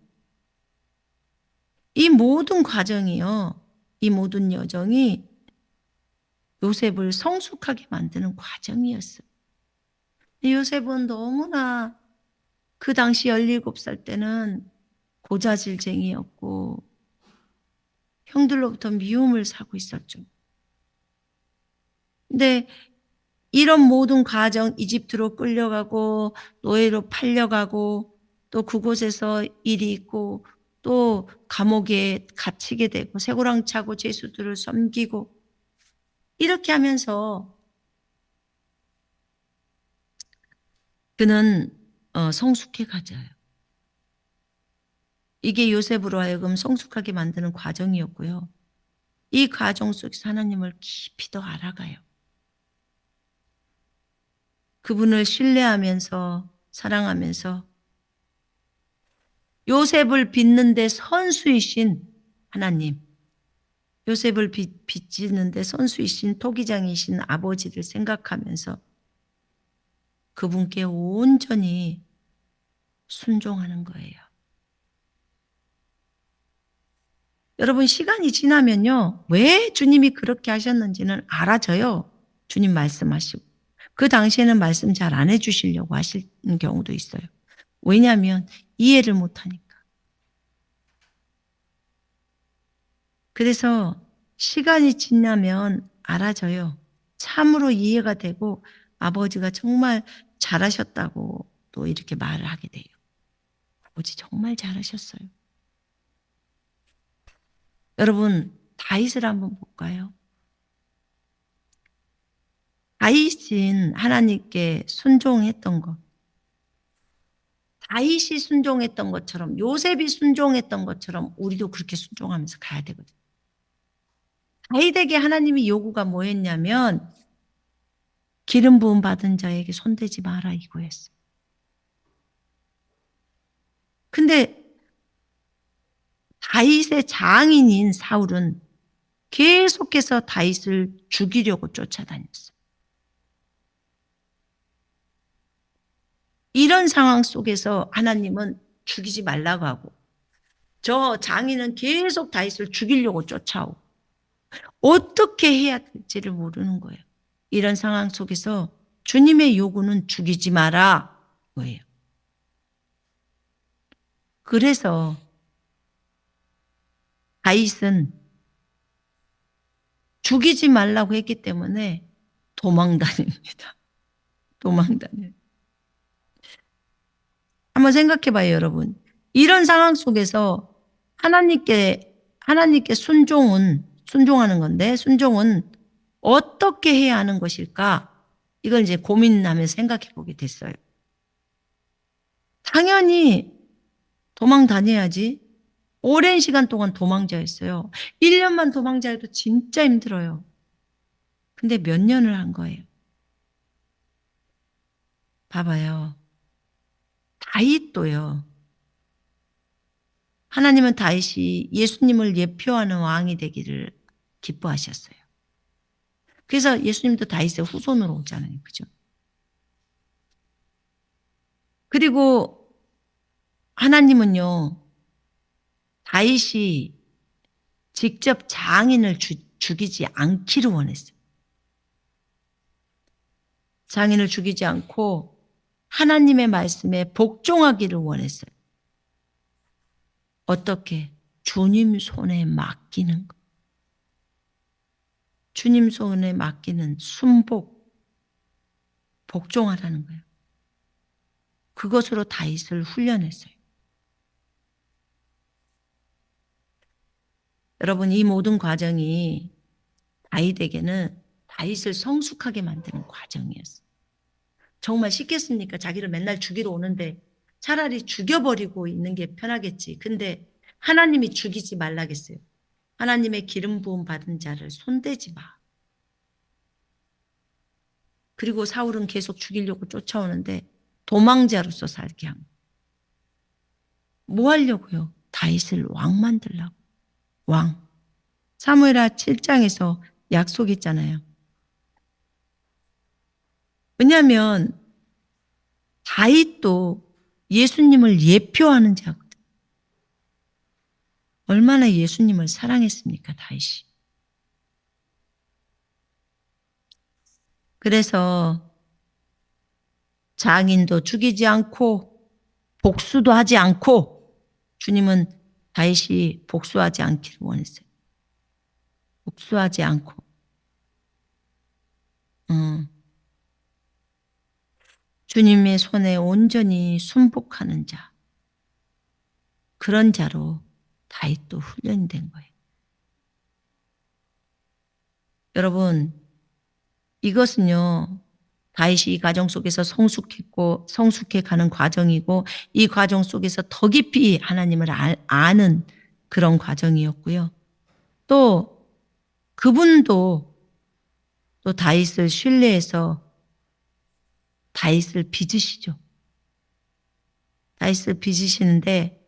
A: 이 모든 과정이요. 이 모든 여정이 요셉을 성숙하게 만드는 과정이었어요. 요셉은 너무나 그 당시 17살 때는 고자질쟁이였고 형들로부터 미움을 사고 있었죠. 근데 이런 모든 과정, 이집트로 끌려가고 노예로 팔려가고 또 그곳에서 일이 있고 또 감옥에 갇히게 되고 쇠고랑 차고 죄수들을 섬기고 이렇게 하면서 그는 성숙해 가져요. 이게 요셉으로 하여금 성숙하게 만드는 과정이었고요. 이 과정 속에서 하나님을 깊이 더 알아가요. 그분을 신뢰하면서 사랑하면서 요셉을 빚는데 선수이신 하나님, 요셉을 빚지는데 선수이신 토기장이신 아버지를 생각하면서 그분께 온전히 순종하는 거예요. 여러분 시간이 지나면요. 왜 주님이 그렇게 하셨는지는 알아져요. 주님 말씀하시고. 그 당시에는 말씀 잘 안 해주시려고 하시는 경우도 있어요. 왜냐하면 이해를 못하니까. 그래서 시간이 지나면 알아져요. 참으로 이해가 되고 아버지가 정말 잘하셨다고 또 이렇게 말을 하게 돼요. 아버지 정말 잘하셨어요. 여러분 다윗을 한번 볼까요? 다윗은 하나님께 순종했던 것. 다윗이 순종했던 것처럼 요셉이 순종했던 것처럼 우리도 그렇게 순종하면서 가야 되거든요. 다윗에게 하나님이 요구가 뭐였냐면 기름 부음 받은 자에게 손대지 마라 이거였어요. 근데 다윗의 장인인 사울은 계속해서 다윗을 죽이려고 쫓아다녔어요. 이런 상황 속에서 하나님은 죽이지 말라고 하고 저 장인은 계속 다윗을 죽이려고 쫓아오고 어떻게 해야 될지를 모르는 거예요. 이런 상황 속에서 주님의 요구는 죽이지 마라 거예요. 그래서 다윗은 죽이지 말라고 했기 때문에 도망 다닙니다. 도망 다녀요. 한번 생각해 봐요, 여러분. 이런 상황 속에서 하나님께 순종하는 건데, 순종은 어떻게 해야 하는 것일까? 이걸 이제 고민하면서 생각해 보게 됐어요. 당연히 도망 다녀야지. 오랜 시간 동안 도망자였어요. 1년만 도망자여도 진짜 힘들어요. 근데 몇 년을 한 거예요. 봐봐요. 다윗도요. 하나님은 다윗이 예수님을 예표하는 왕이 되기를 기뻐하셨어요. 그래서 예수님도 다윗의 후손으로 오잖아요. 그죠? 그리고 하나님은요. 다윗이 직접 장인을 죽이지 않기를 원했어요. 장인을 죽이지 않고 하나님의 말씀에 복종하기를 원했어요. 어떻게? 주님 손에 맡기는 것. 주님 손에 맡기는 순복, 복종하라는 거예요. 그것으로 다윗을 훈련했어요. 여러분 이 모든 과정이 다윗에게는 다윗을 성숙하게 만드는 과정이었어요. 정말 쉽겠습니까? 자기를 맨날 죽이러 오는데 차라리 죽여버리고 있는 게 편하겠지. 근데 하나님이 죽이지 말라겠어요. 하나님의 기름 부음 받은 자를 손대지 마. 그리고 사울은 계속 죽이려고 쫓아오는데 도망자로서 살게 한 거예요. 뭐 하려고요? 다윗을 왕 만들라고. 왕. 사무엘하 7장에서 약속했잖아요. 왜냐하면 다윗도 예수님을 예표하는 자거든. 얼마나 예수님을 사랑했습니까, 다윗이. 그래서 장인도 죽이지 않고 복수도 하지 않고 주님은 다윗이 복수하지 않기를 원했어요. 복수하지 않고 주님의 손에 온전히 순복하는 자, 그런 자로 다윗도 훈련된 거예요. 여러분, 이것은요, 다윗이 이 과정 속에서 성숙해 가는 과정이고, 이 과정 속에서 더 깊이 하나님을 아는 그런 과정이었고요. 또 그분도 또 다윗을 신뢰해서 다윗을 빚으시죠. 다윗을 빚으시는데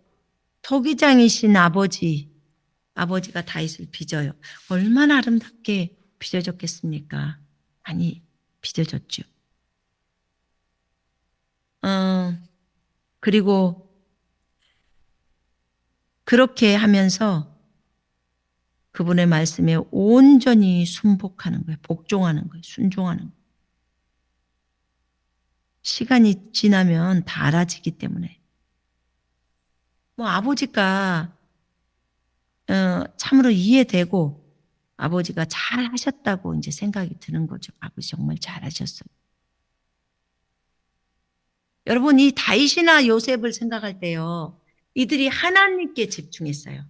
A: 토기장이신 아버지가 다윗을 빚어요. 얼마나 아름답게 빚어졌겠습니까? 많이 빚어졌죠. 그리고 그렇게 하면서 그분의 말씀에 온전히 순복하는 거예요. 복종하는 거예요. 순종하는 거예요. 시간이 지나면 다 알아지기 때문에. 아버지가 참으로 이해되고 아버지가 잘 하셨다고 이제 생각이 드는 거죠. 아버지 정말 잘하셨어요. 여러분, 이 다윗이나 요셉을 생각할 때요, 이들이 하나님께 집중했어요.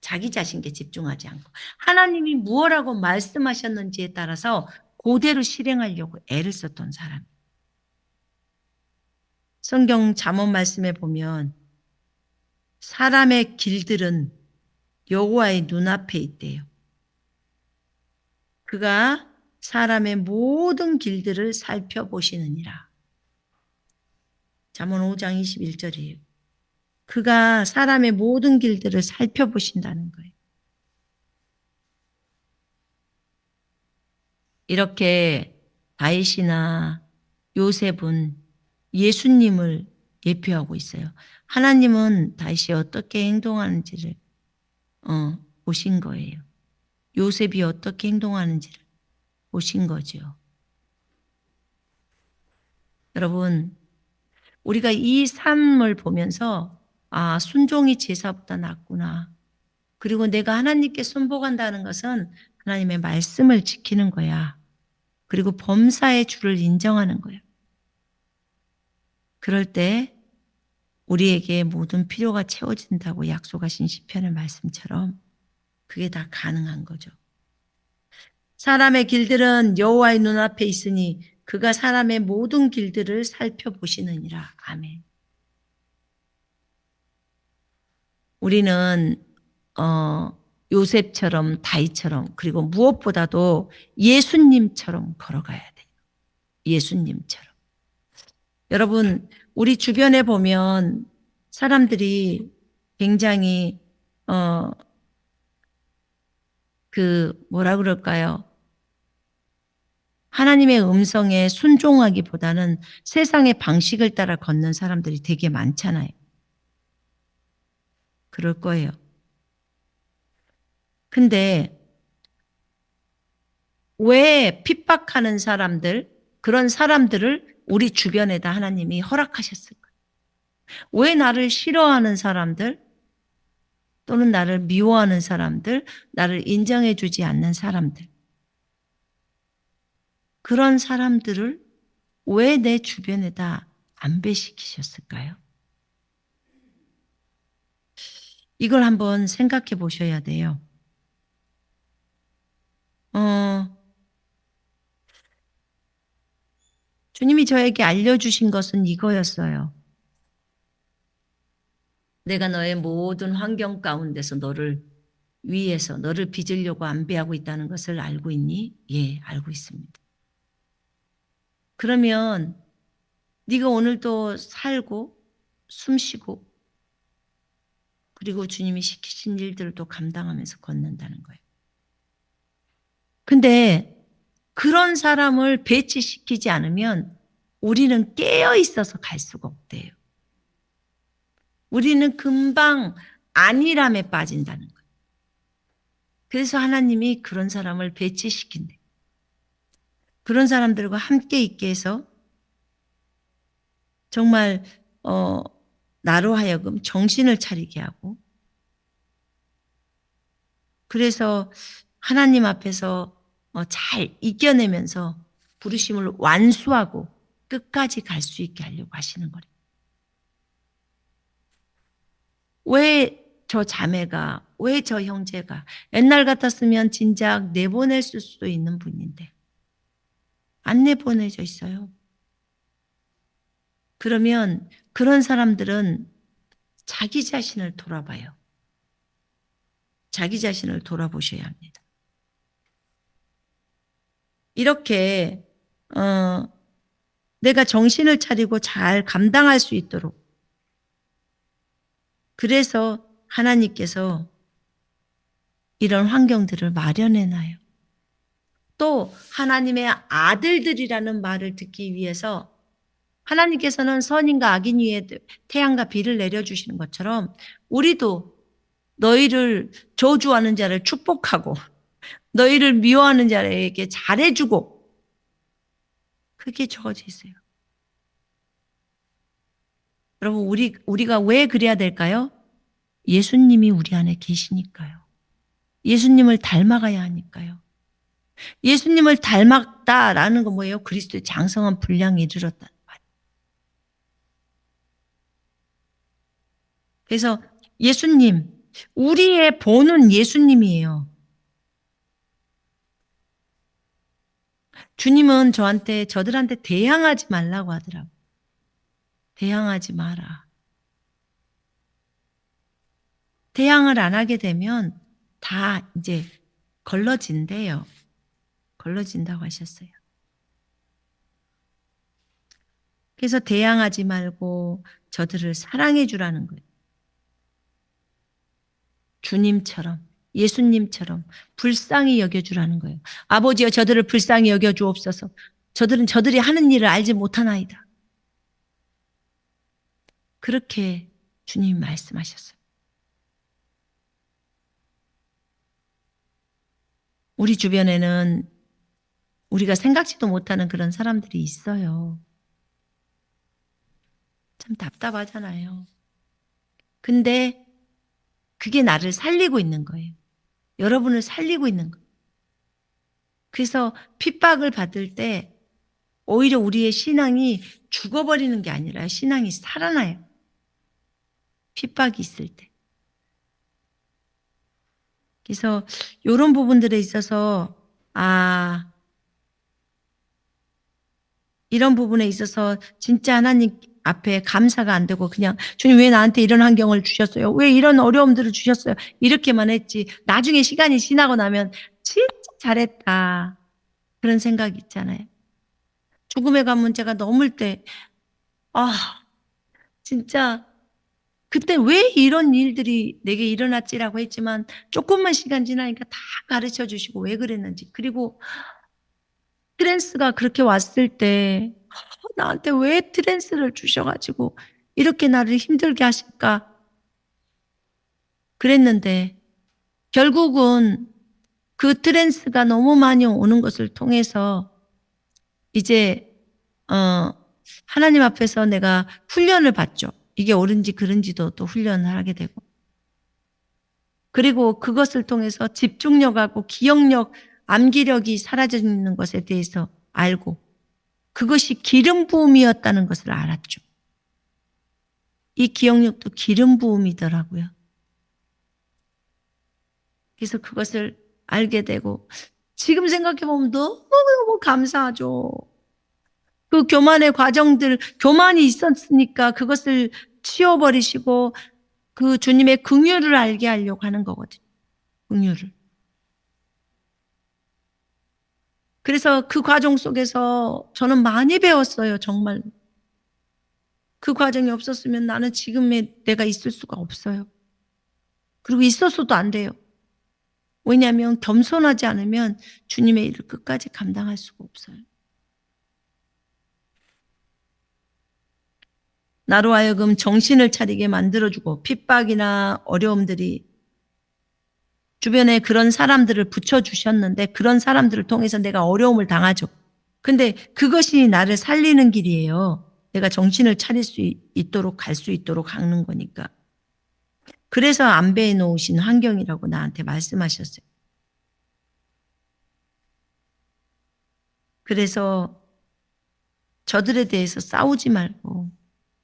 A: 자기 자신께 집중하지 않고 하나님이 무엇라고 말씀하셨는지에 따라서 그대로 실행하려고 애를 썼던 사람. 성경 잠언 말씀에 보면 사람의 길들은 여호와의 눈앞에 있대요. 그가 사람의 모든 길들을 살펴보시느니라. 잠언 5장 21절이에요. 그가 사람의 모든 길들을 살펴보신다는 거예요. 이렇게 다윗이나 요셉은 예수님을 예표하고 있어요. 하나님은 다윗이 어떻게 행동하는지를 보신 거예요. 요셉이 어떻게 행동하는지를 보신 거죠. 여러분, 우리가 이 삶을 보면서 순종이 제사보다 낫구나. 그리고 내가 하나님께 순복한다는 것은 하나님의 말씀을 지키는 거야. 그리고 범사의 주를 인정하는 거야. 그럴 때 우리에게 모든 필요가 채워진다고 약속하신 시편의 말씀처럼 그게 다 가능한 거죠. 사람의 길들은 여호와의 눈앞에 있으니 그가 사람의 모든 길들을 살펴보시느니라. 아멘. 우리는 요셉처럼 다윗처럼 그리고 무엇보다도 예수님처럼 걸어가야 돼요. 예수님처럼. 여러분, 우리 주변에 보면 사람들이 굉장히 뭐라 그럴까요? 하나님의 음성에 순종하기보다는 세상의 방식을 따라 걷는 사람들이 되게 많잖아요. 그럴 거예요. 근데 왜 핍박하는 사람들, 그런 사람들을 우리 주변에다 하나님이 허락하셨을까? 왜 나를 싫어하는 사람들 또는 나를 미워하는 사람들, 나를 인정해 주지 않는 사람들, 그런 사람들을 왜 내 주변에다 안배시키셨을까요? 이걸 한번 생각해 보셔야 돼요. 주님이 저에게 알려주신 것은 이거였어요. 내가 너의 모든 환경 가운데서 너를 위해서 너를 빚으려고 안배하고 있다는 것을 알고 있니? 예, 알고 있습니다. 그러면 네가 오늘도 살고 숨쉬고 그리고 주님이 시키신 일들을 또 감당하면서 걷는다는 거예요. 근데 그런 사람을 배치시키지 않으면 우리는 깨어 있어서 갈 수가 없대요. 우리는 금방 안일함에 빠진다는 거예요. 그래서 하나님이 그런 사람을 배치시킨대. 그런 사람들과 함께 있게 해서 정말 나로 하여금 정신을 차리게 하고, 그래서 하나님 앞에서 잘 이겨내면서 부르심을 완수하고 끝까지 갈 수 있게 하려고 하시는 거예요. 왜 저 자매가, 왜 저 형제가, 옛날 같았으면 진작 내보냈을 수도 있는 분인데 안 내보내져 있어요. 그러면 그런 사람들은 자기 자신을 돌아봐요. 자기 자신을 돌아보셔야 합니다. 이렇게 내가 정신을 차리고 잘 감당할 수 있도록, 그래서 하나님께서 이런 환경들을 마련해 놔요. 또 하나님의 아들들이라는 말을 듣기 위해서 하나님께서는 선인과 악인 위에 태양과 비를 내려주시는 것처럼 우리도 너희를 저주하는 자를 축복하고 너희를 미워하는 자에게 잘해주고, 그게 적어져 있어요. 여러분, 우리가 왜 그래야 될까요? 예수님이 우리 안에 계시니까요. 예수님을 닮아가야 하니까요. 예수님을 닮았다라는 건 뭐예요? 그리스도의 장성한 분량에 이르렀다는 말. 그래서 예수님, 우리의 본은 예수님이에요. 주님은 저들한테 대항하지 말라고 하더라고요. 대항하지 마라. 대항을 안 하게 되면 다 이제 걸러진대요. 걸러진다고 하셨어요. 그래서 대항하지 말고 저들을 사랑해 주라는 거예요. 주님처럼, 예수님처럼 불쌍히 여겨주라는 거예요. 아버지여, 저들을 불쌍히 여겨주옵소서. 저들이 하는 일을 알지 못하나이다. 그렇게 주님 말씀하셨어요. 우리 주변에는 우리가 생각지도 못하는 그런 사람들이 있어요. 참 답답하잖아요. 근데 그게 나를 살리고 있는 거예요. 여러분을 살리고 있는 거예요. 그래서 핍박을 받을 때 오히려 우리의 신앙이 죽어버리는 게 아니라 신앙이 살아나요. 핍박이 있을 때. 그래서 이런 부분들에 있어서 이런 부분에 있어서 진짜 하나님 앞에 감사가 안 되고 그냥 주님 왜 나한테 이런 환경을 주셨어요? 왜 이런 어려움들을 주셨어요? 이렇게만 했지. 나중에 시간이 지나고 나면 진짜 잘했다. 그런 생각이 있잖아요. 죽음의 관 문제가 넘을 때 진짜 그때 왜 이런 일들이 내게 일어났지라고 했지만 조금만 시간 지나니까 다 가르쳐 주시고 왜 그랬는지, 그리고 트랜스가 그렇게 왔을 때 나한테 왜 트랜스를 주셔가지고 이렇게 나를 힘들게 하실까 그랬는데, 결국은 그 트랜스가 너무 많이 오는 것을 통해서 이제 하나님 앞에서 내가 훈련을 받죠. 이게 옳은지 그른지도 또 훈련을 하게 되고, 그리고 그것을 통해서 집중력하고 기억력, 암기력이 사라지는 것에 대해서 알고, 그것이 기름 부음이었다는 것을 알았죠. 이 기억력도 기름 부음이더라고요. 그래서 그것을 알게 되고 지금 생각해 보면 너무너무 감사하죠. 그 교만의 과정들, 교만이 있었으니까 그것을 치워버리시고 그 주님의 긍휼을 알게 하려고 하는 거거든요. 긍휼을. 그래서 그 과정 속에서 저는 많이 배웠어요. 정말. 그 과정이 없었으면 나는 지금의 내가 있을 수가 없어요. 그리고 있었어도 안 돼요. 왜냐하면 겸손하지 않으면 주님의 일을 끝까지 감당할 수가 없어요. 나로 하여금 정신을 차리게 만들어주고, 핍박이나 어려움들이 주변에 그런 사람들을 붙여주셨는데 그런 사람들을 통해서 내가 어려움을 당하죠. 근데 그것이 나를 살리는 길이에요. 내가 정신을 차릴 수 있도록 갈 수 있도록 하는 거니까. 그래서 안배해 놓으신 환경이라고 나한테 말씀하셨어요. 그래서 저들에 대해서 싸우지 말고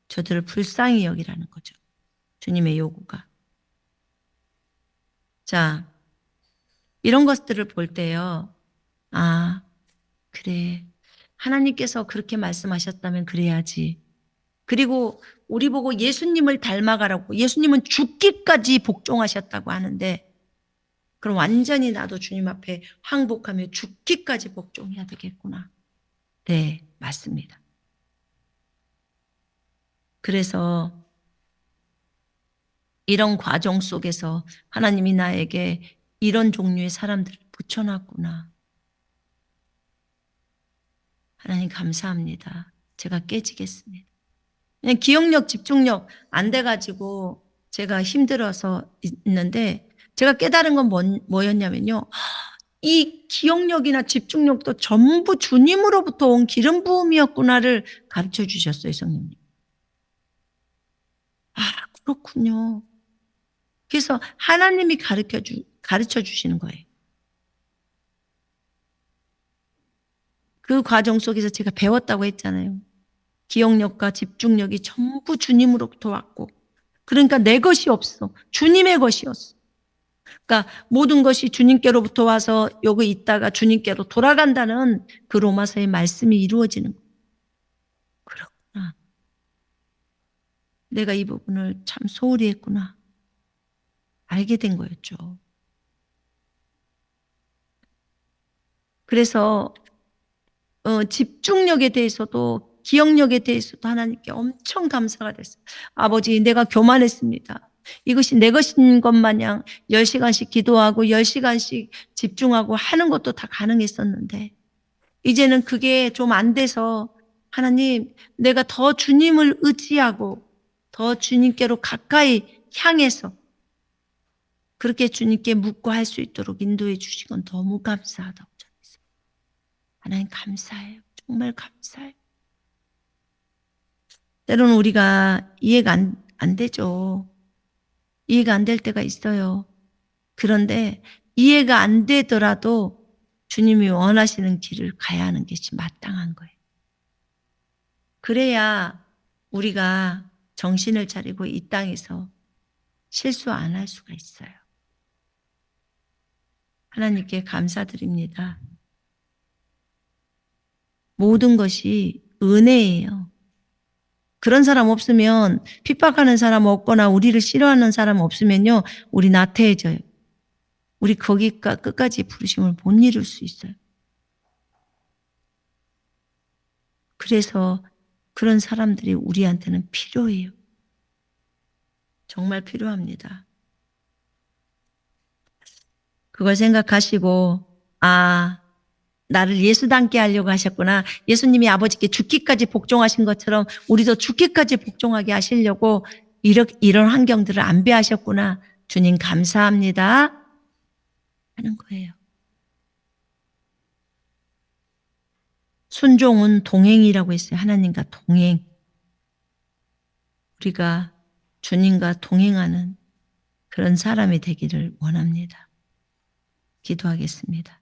A: 저들을 불쌍히 여기라는 거죠. 주님의 요구가. 자, 이런 것들을 볼 때요. 아, 그래. 하나님께서 그렇게 말씀하셨다면 그래야지. 그리고 우리 보고 예수님을 닮아가라고, 예수님은 죽기까지 복종하셨다고 하는데, 그럼 완전히 나도 주님 앞에 항복하며 죽기까지 복종해야 되겠구나. 네, 맞습니다. 그래서 이런 과정 속에서 하나님이 나에게 이런 종류의 사람들을 붙여놨구나. 하나님 감사합니다. 제가 깨지겠습니다. 그냥 기억력, 집중력 안 돼가지고 제가 힘들어서 있는데 제가 깨달은 건 뭐였냐면요. 이 기억력이나 집중력도 전부 주님으로부터 온 기름 부음이었구나를 가르쳐 주셨어요, 성령님. 아, 그렇군요. 그래서 하나님이 가르쳐 주시는 거예요. 그 과정 속에서 제가 배웠다고 했잖아요. 기억력과 집중력이 전부 주님으로부터 왔고, 그러니까 내 것이 없어. 주님의 것이었어. 그러니까 모든 것이 주님께로부터 와서 여기 있다가 주님께로 돌아간다는 그 로마서의 말씀이 이루어지는 거예요. 그렇구나. 내가 이 부분을 참 소홀히 했구나. 알게 된 거였죠. 그래서 집중력에 대해서도 기억력에 대해서도 하나님께 엄청 감사가 됐어요. 아버지, 내가 교만했습니다. 이것이 내 것인 것 마냥 10시간씩 기도하고 10시간씩 집중하고 하는 것도 다 가능했었는데 이제는 그게 좀 안 돼서 하나님, 내가 더 주님을 의지하고 더 주님께로 가까이 향해서 그렇게 주님께 묻고 할 수 있도록 인도해 주신 건 너무 감사하다고 전했어요. 하나님 감사해요. 정말 감사해요. 때로는 우리가 이해가 안 되죠. 이해가 안 될 때가 있어요. 그런데 이해가 안 되더라도 주님이 원하시는 길을 가야 하는 것이 마땅한 거예요. 그래야 우리가 정신을 차리고 이 땅에서 실수 안 할 수가 있어요. 하나님께 감사드립니다. 모든 것이 은혜예요. 그런 사람 없으면 핍박하는 사람 없거나 우리를 싫어하는 사람 없으면요. 우리 나태해져요. 우리 거기까지 끝까지 부르심을 못 이룰 수 있어요. 그래서 그런 사람들이 우리한테는 필요해요. 정말 필요합니다. 그걸 생각하시고 아, 나를 예수 닮게 하려고 하셨구나. 예수님이 아버지께 죽기까지 복종하신 것처럼 우리도 죽기까지 복종하게 하시려고 이런 환경들을 안배하셨구나. 주님 감사합니다. 하는 거예요. 순종은 동행이라고 했어요. 하나님과 동행. 우리가 주님과 동행하는 그런 사람이 되기를 원합니다. 기도하겠습니다.